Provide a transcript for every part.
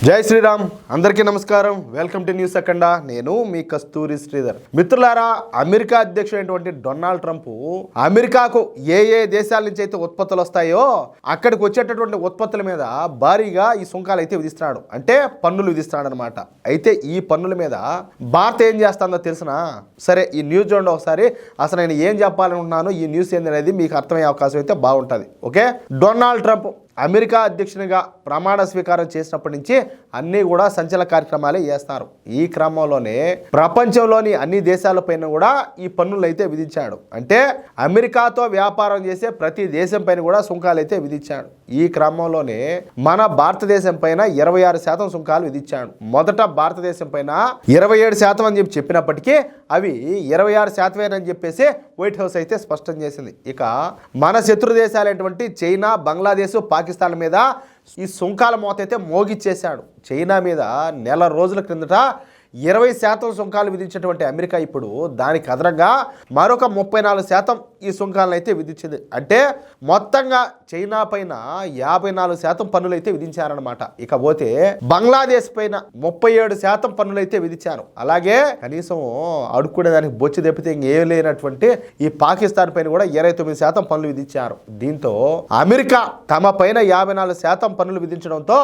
జై శ్రీరామ్. అందరికీ నమస్కారం. వెల్కమ్ టు న్యూస్ అఖండ. నేను మీ కస్తూరి శ్రీధర్. మిత్రులారా, అమెరికా అధ్యక్షుడైనటువంటి డొనాల్డ్ ట్రంప్ అమెరికాకు ఏ దేశాల నుంచి అయితే ఉత్పత్తులు వస్తాయో అక్కడికి వచ్చేటటువంటి ఉత్పత్తుల మీద భారీగా ఈ సుంకాలు అయితే విధిస్తున్నాడు. అంటే పన్నులు విధిస్తున్నాడు అనమాట. అయితే ఈ పన్నుల మీద భారత్ ఏం చేస్తుందో తెలిసినా సరే, ఈ న్యూస్ చూడండి ఒకసారి. అసలు నేను ఏం చెప్పాలనుకుంటున్నాను, ఈ న్యూస్ ఏందనేది మీకు అర్థమయ్యే అవకాశం అయితే బాగుంటుంది. ఓకే, డొనాల్డ్ ట్రంప్ అమెరికా అధ్యక్షునిగా ప్రమాణ స్వీకారం చేసినప్పటి నుంచి అన్నీ కూడా సంచలన కార్యక్రమాలే చేస్తారు. ఈ క్రమంలోనే ప్రపంచంలోని అన్ని దేశాలపైన కూడా ఈ పన్నులు అయితే విధించాడు. అంటే అమెరికాతో వ్యాపారం చేసే ప్రతి దేశం పైన కూడా సుంకాలు అయితే విధించాడు. ఈ క్రమంలోనే మన భారతదేశం పైన 26% సుంకాలు విధించాడు. మొదట భారతదేశం పైన 27% అని చెప్పినప్పటికీ అవి 26% అని చెప్పేసి వైట్ హౌస్ అయితే స్పష్టం చేసింది. ఇక మన శత్రు దేశాలైనటువంటి చైనా, బంగ్లాదేశ్, పాకిస్తాన్ మీద ఈ సుంకాల మోత అయితే మోగిచ్చేశాడు. చైనా మీద నెల రోజుల క్రిందట 20% సుంకాలు విధించినటువంటి అమెరికా ఇప్పుడు దానికి అదనంగా మరొక 34% ఈ సుంకాలను అయితే విధించింది. అంటే మొత్తంగా చైనా పైన 54% పన్నులు అయితే విధించారనమాట. ఇకపోతే బంగ్లాదేశ్ పైన 37% పన్నులు అయితే విధించారు. అలాగే కనీసం అడుక్కునే దానికి బొచ్చి తెప్పితే ఇంకేం లేనటువంటి ఈ పాకిస్తాన్ పైన కూడా 29% పన్నులు విధించారు. దీంతో అమెరికా తమ పైన 54% పన్నులు విధించడంతో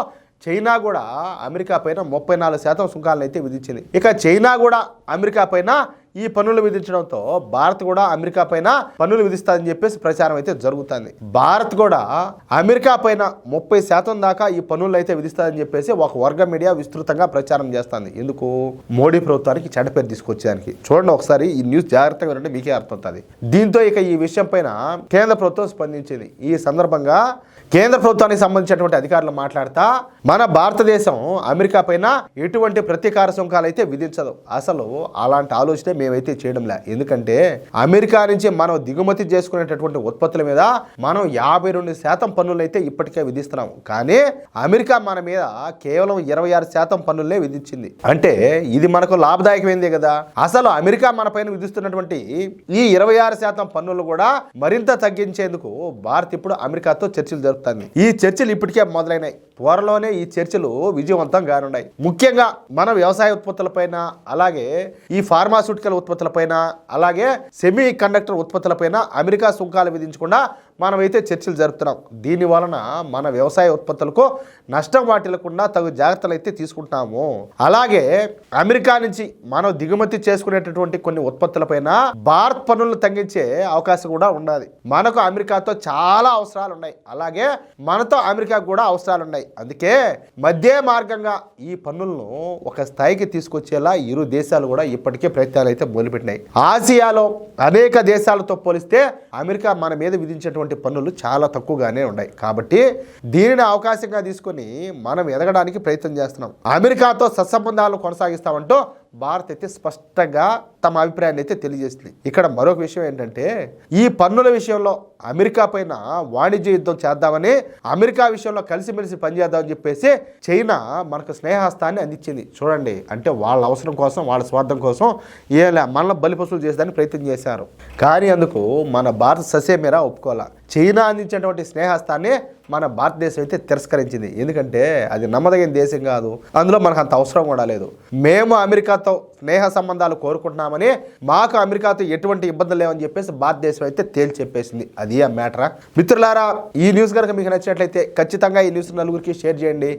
చైనా కూడా అమెరికా పైన 34% సుంకాలను అయితే విధించింది. ఇక చైనా కూడా అమెరికా పైన ఈ పన్నులు విధించడంతో భారత్ కూడా అమెరికా పైన పన్నులు విధిస్తుందని చెప్పేసి ప్రచారం అయితే జరుగుతుంది. భారత్ కూడా అమెరికా పైన 30% దాకా ఈ పన్నులు అయితే విధిస్తుందని చెప్పేసి ఒక వర్గ మీడియా విస్తృతంగా ప్రచారం చేస్తుంది. ఎందుకు? మోడీ ప్రభుత్వానికి చెడ్డ పేరు తీసుకొచ్చేదానికి. చూడండి ఒకసారి ఈ న్యూస్ జాగ్రత్తగా వినండి, మీకే అర్థమవుతుంది. దీంతో ఇక ఈ విషయం పైన కేంద్ర ప్రభుత్వం స్పందించింది. ఈ సందర్భంగా కేంద్ర ప్రభుత్వానికి సంబంధించినటువంటి అధికారులు మాట్లాడుతా, మన భారతదేశం అమెరికా పైన ఎటువంటి ప్రతీకార సుంకాలు అయితే విధించదు. అసలు అలాంటి ఆలోచనే మేమైతే చేయడంలే. ఎందుకంటే అమెరికా నుంచి మనం దిగుమతి చేసుకునేటటువంటి ఉత్పత్తుల మీద మనం 52% పన్నులు అయితే ఇప్పటికే విధిస్తున్నాం. కానీ అమెరికా మన మీద కేవలం 26% పన్నులనే విధించింది. అంటే ఇది మనకు లాభదాయకమైందే కదా. అసలు అమెరికా మన పైన విధిస్తున్నటువంటి ఈ 26% పన్నులు కూడా మరింత తగ్గించేందుకు భారత్ ఇప్పుడు అమెరికాతో చర్చలు జరుపుతుంది. ఈ చర్చలు ఇప్పటికే మొదలైనాయి. త్వరలోనే ఈ చర్చలు విజయవంతం కానున్నాయి. ముఖ్యంగా మన వ్యవసాయ ఉత్పత్తులపైన, అలాగే ఈ ఫార్మాస్యూటికల్ ఉత్పత్తులపైన, అలాగే సెమీ కండక్టర్ ఉత్పత్తులపైన అమెరికా సుంకాలు విధించకుండా మనమైతే చర్చలు జరుపుతున్నాం. దీని వలన మన వ్యవసాయ ఉత్పత్తులకు నష్టం వాటిల్లకుండా తగు జాగ్రత్తలు అయితే తీసుకుంటున్నాము. అలాగే అమెరికా నుంచి మనం దిగుమతి చేసుకునేటటువంటి కొన్ని ఉత్పత్తులపైన భారత్ పన్నులను తగ్గించే అవకాశం కూడా ఉన్నది. మనకు అమెరికాతో చాలా అవసరాలు ఉన్నాయి, అలాగే మనతో అమెరికాకు కూడా అవసరాలు ఉన్నాయి. అందుకే మధ్య మార్గంగా ఈ పన్నులను ఒక స్థాయికి తీసుకొచ్చేలా ఇరు దేశాలు కూడా ఇప్పటికే ప్రయత్నాలు అయితే మొదలుపెట్టినాయి. ఆసియాలో అనేక దేశాలతో పోలిస్తే అమెరికా మన మీద విధించేటువంటి పన్నులు చాలా తక్కువగానే ఉన్నాయి. కాబట్టి దీనిని అవకాశంగా తీసుకొని మనం ఎదగడానికి ప్రయత్నం చేస్తున్నాం. అమెరికాతో సత్సంబంధాలను కొనసాగిస్తామంటూ భారత్ అయితే స్పష్టంగా తమ అభిప్రాయాన్ని అయితే తెలియజేస్తుంది. ఇక్కడ మరొక విషయం ఏంటంటే, ఈ పన్నుల విషయంలో అమెరికా పైన వాణిజ్య యుద్ధం చేద్దామని, అమెరికా విషయంలో కలిసిమెలిసి పనిచేద్దామని చెప్పేసి చైనా మనకు స్నేహహస్తాన్ని అందించింది. చూడండి, అంటే వాళ్ళ అవసరం కోసం, వాళ్ళ స్వార్థం కోసం మనల్ని బలిపశువులు చేసేదానికి ప్రయత్నం చేశారు. కానీ అందుకు మన భారత్ ససేమేరా ఒప్పుకోవాలా. చైనా అందించినటువంటి స్నేహస్తాన్ని మన భారతదేశం అయితే తిరస్కరించింది. ఎందుకంటే అది నమ్మదగిన దేశం కాదు, అందులో మనకు అంత అవసరం కూడా లేదు. మేము అమెరికాతో స్నేహ సంబంధాలు కోరుకుంటున్నామని, మాకు అమెరికాతో ఎటువంటి ఇబ్బందులు లేవని చెప్పేసి భారతదేశం అయితే తేల్చి చెప్పేసింది. అది ఆ మ్యాటరా. మిత్రులారా, ఈ న్యూస్ కనుక మీకు నచ్చినట్లయితే ఖచ్చితంగా ఈ న్యూస్ నలుగురికి షేర్ చేయండి.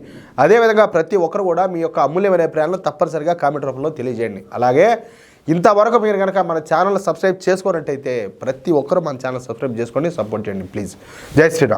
అదేవిధంగా ప్రతి ఒక్కరు కూడా మీ యొక్క అమూల్యమైన అభిప్రాయాలను తప్పనిసరిగా కామెంట్ రూపంలో తెలియజేయండి. అలాగే ఇంతవరకు మీరు కనుక మన ఛానల్ సబ్స్క్రైబ్ చేసుకున్నట్టయితే ప్రతి ఒక్కరూ మన ఛానల్ సబ్స్క్రైబ్ చేసుకొని సపోర్ట్ చేయండి ప్లీజ్. జై శ్రీరామ్.